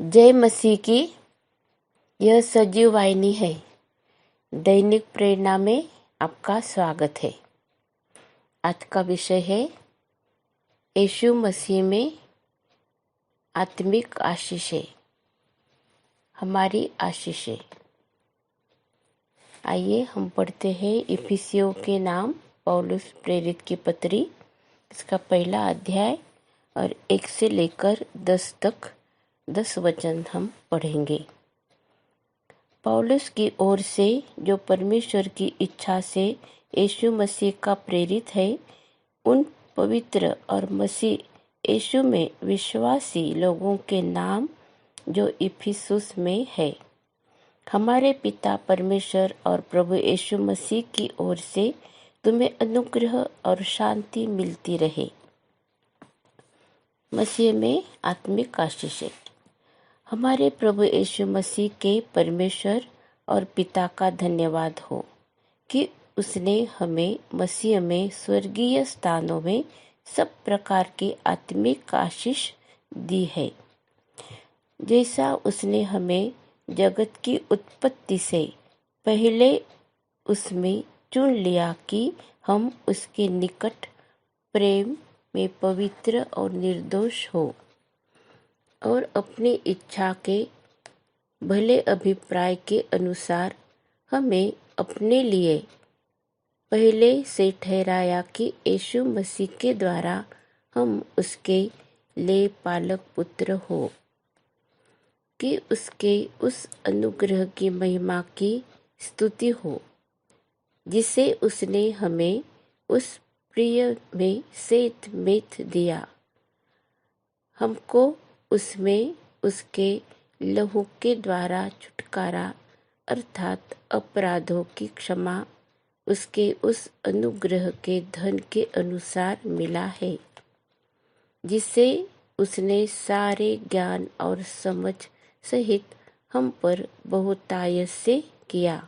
जय मसीह की। यह सजीव वाहिनी है। दैनिक प्रेरणा में आपका स्वागत है। आज का विषय है यीशु मसीह में आत्मिक आशीषें, हमारी आशीषें। आइए हम पढ़ते हैं इफिसियों के नाम पौलुस प्रेरित की पत्री, इसका पहला अध्याय और 1 से लेकर 10 तक 10 वचन हम पढ़ेंगे। पौलुस की ओर से, जो परमेश्वर की इच्छा से यीशु मसीह का प्रेरित है, उन पवित्र और मसीह यीशु में विश्वासी लोगों के नाम जो इफिसुस में है, हमारे पिता परमेश्वर और प्रभु यीशु मसीह की ओर से तुम्हें अनुग्रह और शांति मिलती रहे। मसीह में आत्मिक आशीषें। हमारे प्रभु यीशु मसीह के परमेश्वर और पिता का धन्यवाद हो कि उसने हमें मसीह में स्वर्गीय स्थानों में सब प्रकार की आत्मिक आशीष दी है, जैसा उसने हमें जगत की उत्पत्ति से पहले उसमें चुन लिया कि हम उसके निकट प्रेम में पवित्र और निर्दोष हो, और अपनी इच्छा के भले अभिप्राय के अनुसार हमें अपने लिए पहले से ठहराया कि यीशु मसीह के द्वारा हम उसके ले पालक पुत्र हो, कि उसके उस अनुग्रह की महिमा की स्तुति हो जिसे उसने हमें उस प्रिय में सेत मेत दिया। हमको उसमें उसके लहू के द्वारा छुटकारा अर्थात अपराधों की क्षमा उसके उस अनुग्रह के धन के अनुसार मिला है, जिसे उसने सारे ज्ञान और समझ सहित हम पर बहुतायत से किया,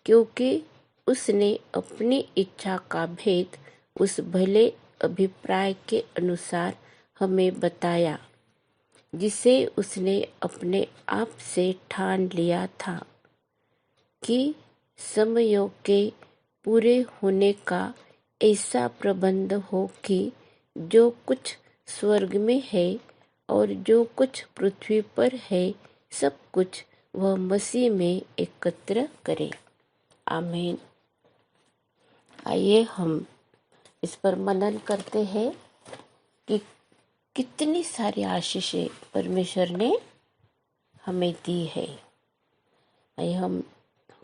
क्योंकि उसने अपनी इच्छा का भेद उस भले अभिप्राय के अनुसार हमें बताया, जिसे उसने अपने आप से ठान लिया था कि समयों के पूरे होने का ऐसा प्रबंध हो कि जो कुछ स्वर्ग में है और जो कुछ पृथ्वी पर है, सब कुछ वह मसीह में एकत्र करे। आमीन। आइए हम इस पर मनन करते हैं कि कितनी सारी आशीषें परमेश्वर ने हमें दी है। आइए हम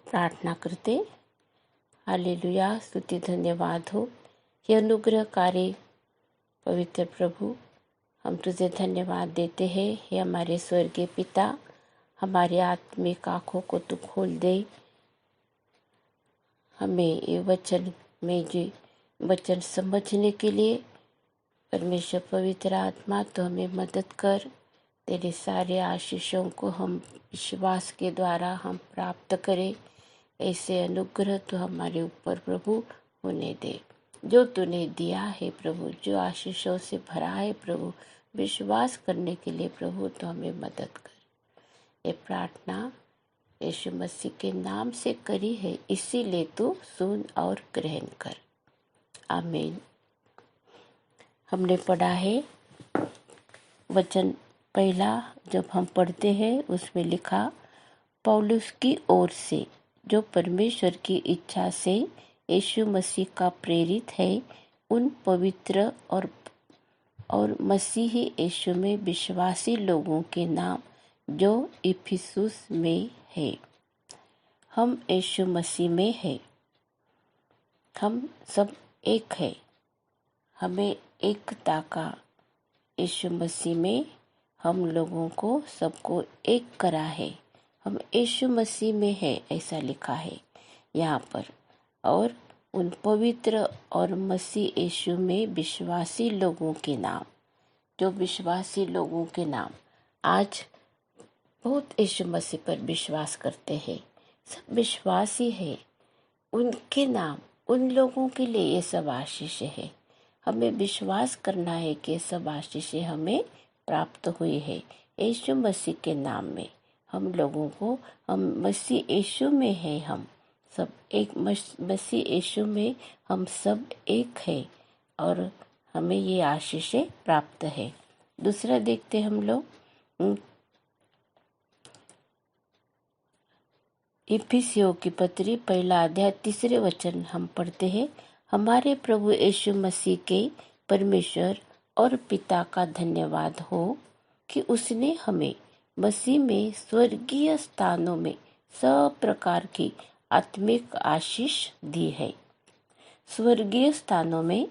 प्रार्थना करते। हालेलुया, स्तुति धन्यवाद हो हे अनुग्रहकारी पवित्र प्रभु, हम तुझे धन्यवाद देते हैं। हे हमारे स्वर्गीय पिता, हमारी आत्मिक आँखों को तू खोल दे, हमें ये वचन में जो वचन समझने के लिए परमेश्वर पवित्र आत्मा तो हमें मदद कर। तेरे सारे आशीषों को हम विश्वास के द्वारा हम प्राप्त करें। ऐसे अनुग्रह तो हमारे ऊपर प्रभु होने दे जो तूने दिया है प्रभु, जो आशीषों से भरा है प्रभु, विश्वास करने के लिए प्रभु तो हमें मदद कर। ये प्रार्थना यीशु मसीह के नाम से करी है, इसीलिए तू सुन और ग्रहण कर। आमीन। हमने पढ़ा है वचन पहला, जब हम पढ़ते हैं उसमें लिखा, पौलुस की ओर से, जो परमेश्वर की इच्छा से यीशु मसीह का प्रेरित है, उन पवित्र और मसीही यीशु में विश्वासी लोगों के नाम जो इफिसुस में है। हम यीशु मसीह में है, हम सब एक है। हमें एकता का यीशु मसीह में हम लोगों को सबको एक करा है। हम यीशु मसीह में है, ऐसा लिखा है यहाँ पर। और उन पवित्र और मसीह यीशु में विश्वासी लोगों के नाम, जो विश्वासी लोगों के नाम, आज बहुत यीशु मसीह पर विश्वास करते हैं, सब विश्वासी है, उनके नाम, उन लोगों के लिए ये सब आशीष है। हमें विश्वास करना है कि सब आशीषें हमें प्राप्त हुई है, यीशु मसीह के नाम में हम लोगों को, हम मसीह यीशु में है, हम सब एक मसीह यीशु में हम सब एक है और हमें ये आशीषें प्राप्त है। दूसरा देखते हम लोग इफिसियों की पत्री पहला अध्याय 3 वचन हम पढ़ते हैं। हमारे प्रभु यीशु मसीह के परमेश्वर और पिता का धन्यवाद हो कि उसने हमें मसीह में स्वर्गीय स्थानों में सब प्रकार की आत्मिक आशीष दी है। स्वर्गीय स्थानों में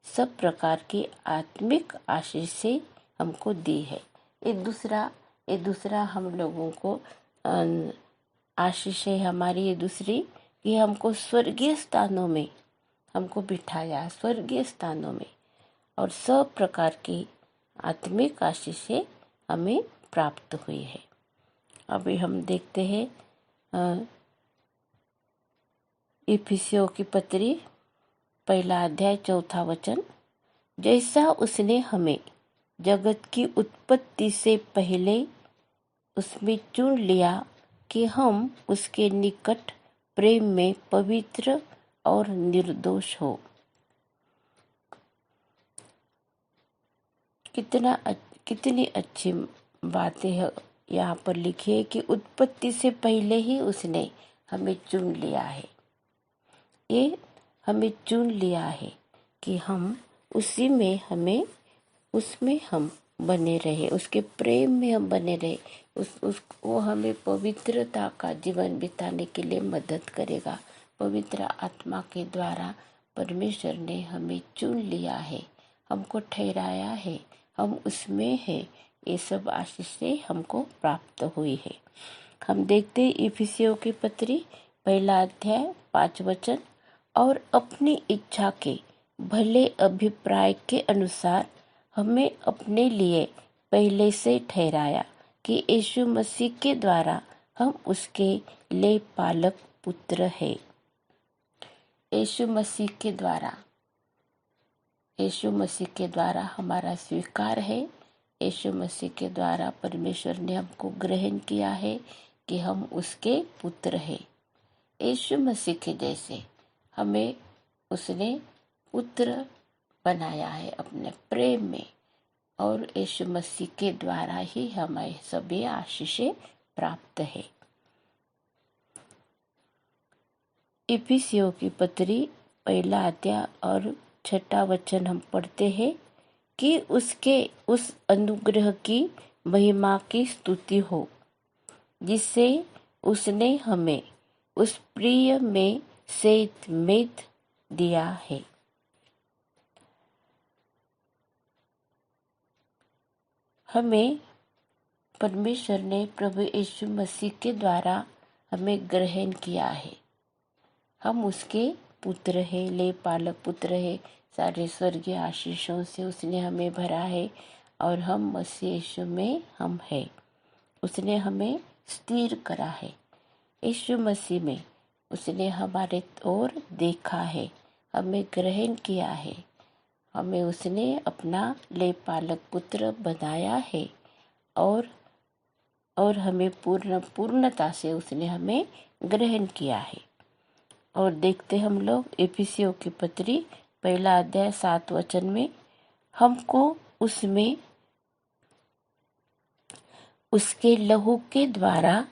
सब प्रकार की आत्मिक आशीष से हमको दी है। ये दूसरा हम लोगों को आशीष है हमारी। ये दूसरी कि हमको स्वर्गीय स्थानों में हमको बिठाया, स्वर्गीय स्थानों में, और सब प्रकार की आत्मिक आशीषें हमें प्राप्त हुई है। अभी हम देखते हैं इफिसियों की पत्री पहला अध्याय 4 वचन। जैसा उसने हमें जगत की उत्पत्ति से पहले उसमें चुन लिया कि हम उसके निकट प्रेम में पवित्र और निर्दोष हो। कितनी अच्छी बातें है यहाँ पर लिखी है कि उत्पत्ति से पहले ही उसने हमें चुन लिया है। ये हमें चुन लिया है कि हम उसी में उसमें हम बने रहे, उसके प्रेम में हम बने रहे। वो हमें पवित्रता का जीवन बिताने के लिए मदद करेगा। पवित्र आत्मा के द्वारा परमेश्वर ने हमें चुन लिया है, हमको ठहराया है, हम उसमें है। ये सब आशीषें हमको प्राप्त हुई है। हम देखते इफिसियों की पत्री पहला अध्याय 5 वचन। और अपनी इच्छा के भले अभिप्राय के अनुसार हमें अपने लिए पहले से ठहराया कि यीशु मसीह के द्वारा हम उसके ले पालक पुत्र है। यीशु मसीह के द्वारा हमारा स्वीकार है। यीशु मसीह के द्वारा परमेश्वर ने हमको ग्रहण किया है कि हम उसके पुत्र हैं। यीशु मसीह के जैसे हमें उसने पुत्र बनाया है अपने प्रेम में, और यीशु मसीह के द्वारा ही हमें सभी आशीषें प्राप्त है। इफिसियों की पत्री पहला अध्याय और 6 वचन हम पढ़ते हैं कि उसके उस अनुग्रह की महिमा की स्तुति हो जिससे उसने हमें उस प्रिय में सेध दिया है। हमें परमेश्वर ने प्रभु यीशु मसीह के द्वारा हमें ग्रहण किया है। हम उसके पुत्र है, ले पालक पुत्र है। सारे स्वर्गीय आशीषों से उसने हमें भरा है और हम मसीह यीशु में हम है। उसने हमें स्थिर करा है। यीशु मसीह में उसने हमारे ओर देखा है, हमें ग्रहण किया है, हमें उसने अपना ले पालक पुत्र बनाया है और हमें पूर्णता से उसने हमें ग्रहण किया है। और देखते हम लोग इफिसियों की पत्री पहला अध्याय 7 वचन में, हमको उसमें उसके लहू के द्वारा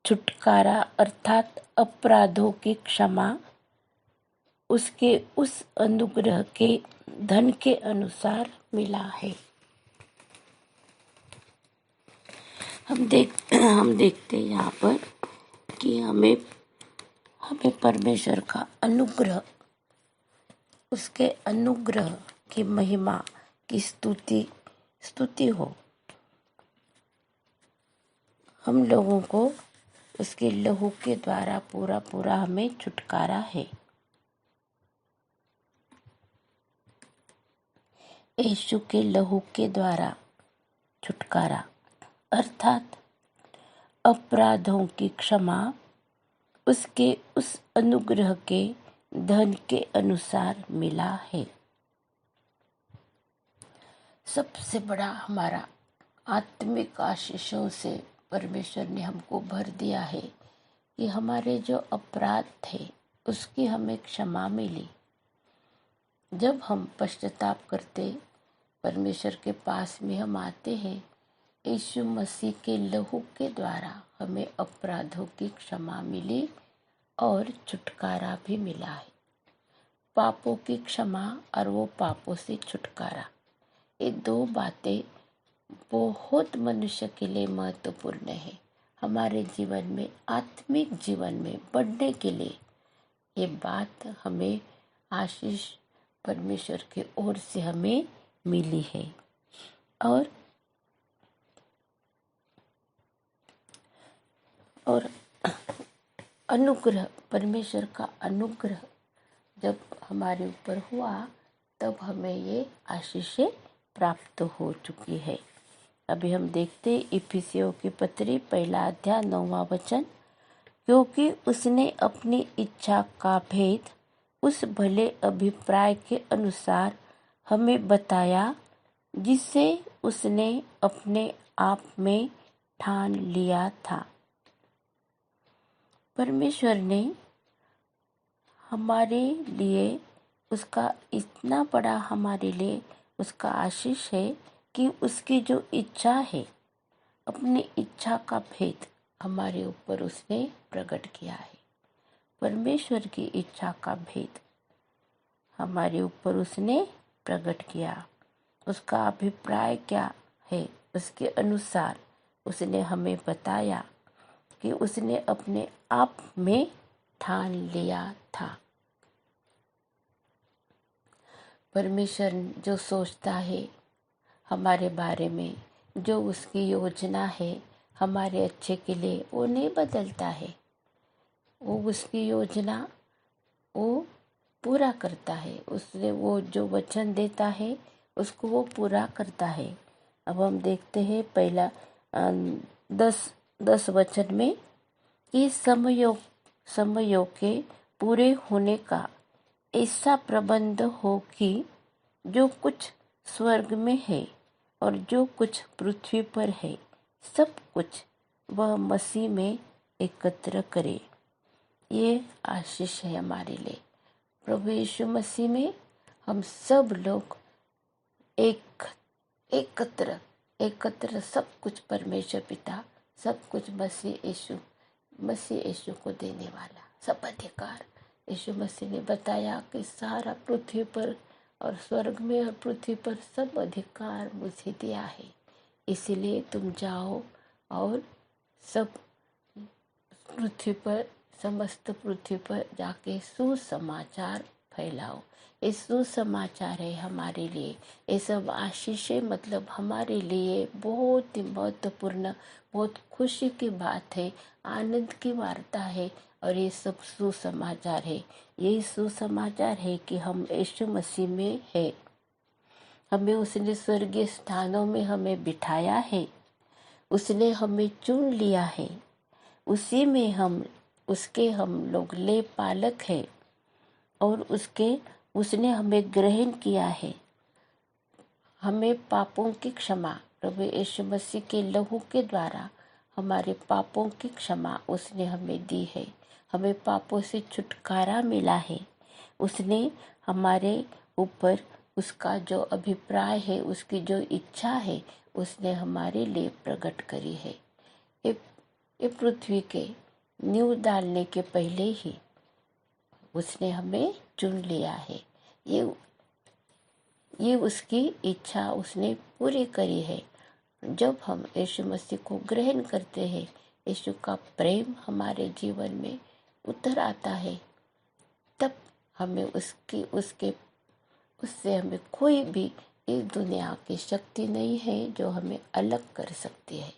छुटकारा अर्थात अपराधों की क्षमा उसके उस अनुग्रह के धन के अनुसार मिला है। हम देखते हैं यहाँ पर कि हमें परमेश्वर का अनुग्रह, उसके अनुग्रह की महिमा की स्तुति हो। हम लोगों को उसके लहू के द्वारा पूरा हमें छुटकारा है। यीशु के लहू के द्वारा छुटकारा अर्थात अपराधों की क्षमा उसके उस अनुग्रह के धन के अनुसार मिला है। सबसे बड़ा हमारा आत्मिक आशीषों से परमेश्वर ने हमको भर दिया है कि हमारे जो अपराध थे उसकी हमें क्षमा मिली। जब हम पश्चाताप करते परमेश्वर के पास में हम आते हैं, यीशु मसीह के लहू के द्वारा हमें अपराधों की क्षमा मिली और छुटकारा भी मिला है। पापों की क्षमा और वो पापों से छुटकारा, ये दो बातें बहुत मनुष्य के लिए महत्वपूर्ण है। हमारे जीवन में, आत्मिक जीवन में बढ़ने के लिए ये बात हमें आशीष परमेश्वर की ओर से हमें मिली है। और अनुग्रह, परमेश्वर का अनुग्रह जब हमारे ऊपर हुआ तब हमें ये आशीषें प्राप्त हो चुकी है। अभी हम देखते इफिसियों की पत्री 1 अध्याय 9वां वचन, क्योंकि उसने अपनी इच्छा का भेद उस भले अभिप्राय के अनुसार हमें बताया जिसे उसने अपने आप में ठान लिया था। परमेश्वर ने हमारे लिए उसका इतना बड़ा, हमारे लिए उसका आशीष है कि उसकी जो इच्छा है, अपनी इच्छा का भेद हमारे ऊपर उसने प्रकट किया है। परमेश्वर की इच्छा का भेद हमारे ऊपर उसने प्रकट किया। उसका अभिप्राय क्या है, उसके अनुसार उसने हमें बताया कि उसने अपने आप में ठान लिया था। परमेश्वर जो सोचता है हमारे बारे में, जो उसकी योजना है हमारे अच्छे के लिए, वो नहीं बदलता है। वो उसकी योजना वो पूरा करता है। उसने वो जो वचन देता है उसको वो पूरा करता है। अब हम देखते हैं पहला 10 वचन में कि समयों के पूरे होने का ऐसा प्रबंध हो कि जो कुछ स्वर्ग में है और जो कुछ पृथ्वी पर है, सब कुछ वह मसीह में एकत्र करे। ये आशीष है हमारे लिए। प्रभु यीशु मसीह में हम सब लोग एकत्र सब कुछ परमेश्वर पिता, सब कुछ मसीह यीशु को देने वाला सब अधिकार यीशु मसीह ने बताया कि सारा पृथ्वी पर और स्वर्ग में और पृथ्वी पर सब अधिकार मुझे दिया है। इसीलिए तुम जाओ और सब पृथ्वी पर, समस्त पृथ्वी पर जाके सुसमाचार फैलाओ। ये सुसमाचार है हमारे लिए। ये सब आशीषें मतलब हमारे लिए बहुत ही महत्वपूर्ण, बहुत खुशी की बात है, आनंद की वार्ता है। और ये सब सुसमाचार है। ये सुसमाचार है कि हम यीशु मसीह में है। हमें उसने स्वर्गीय स्थानों में हमें बिठाया है। उसने हमें चुन लिया है। उसी में हम लोग ले पालक है। और उसने हमें ग्रहण किया है। हमें पापों की क्षमा, प्रभु यीशु मसीह के लहू के द्वारा हमारे पापों की क्षमा उसने हमें दी है। हमें पापों से छुटकारा मिला है। उसने हमारे ऊपर उसका जो अभिप्राय है, उसकी जो इच्छा है, उसने हमारे लिए प्रकट करी है। ये पृथ्वी के नींव डालने के पहले ही उसने हमें चुन लिया है। ये उसकी इच्छा उसने पूरी करी है। जब हम यीशु मसीह को ग्रहण करते हैं, यीशु का प्रेम हमारे जीवन में उतर आता है, तब हमें उससे हमें कोई भी इस दुनिया की शक्ति नहीं है जो हमें अलग कर सकती है।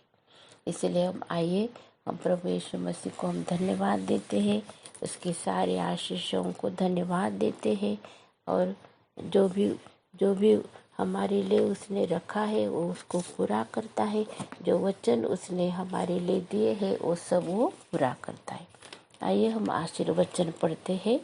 इसलिए हम प्रभु यीशु मसीह को हम धन्यवाद देते हैं, उसके सारे आशीषों को धन्यवाद देते हैं। और जो भी हमारे लिए उसने रखा है वो उसको पूरा करता है। जो वचन उसने हमारे लिए दिए हैं वो सब वो पूरा करता है। आइए हम आशीर्वचन पढ़ते हैं।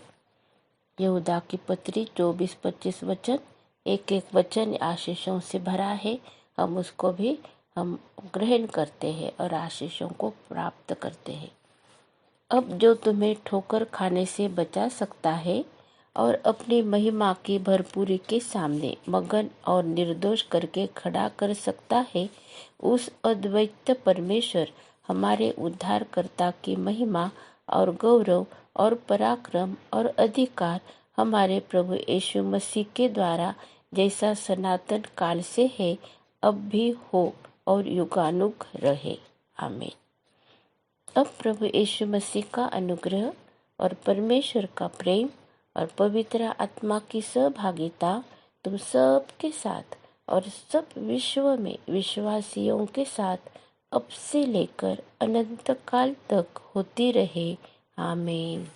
यहूदा की पत्री 24-25 वचन, एक एक वचन आशीषों से भरा है। हम उसको भी हम ग्रहण करते हैं और आशीषों को प्राप्त करते हैं। अब जो तुम्हें ठोकर खाने से बचा सकता है और अपनी महिमा की भरपूरी के सामने मगन और निर्दोष करके खड़ा कर सकता है, उस अद्वैत परमेश्वर हमारे उद्धारकर्ता की महिमा और गौरव और पराक्रम और अधिकार हमारे प्रभु यीशु मसीह के द्वारा जैसा सनातन काल से है, अब भी हो और युगानुग रहे। आमीन। अब प्रभु यीशु मसीह का अनुग्रह और परमेश्वर का प्रेम और पवित्र आत्मा की सहभागिता तुम सब के साथ और सब विश्व में विश्वासियों के साथ अब से लेकर अनंत काल तक होती रहे। आमीन।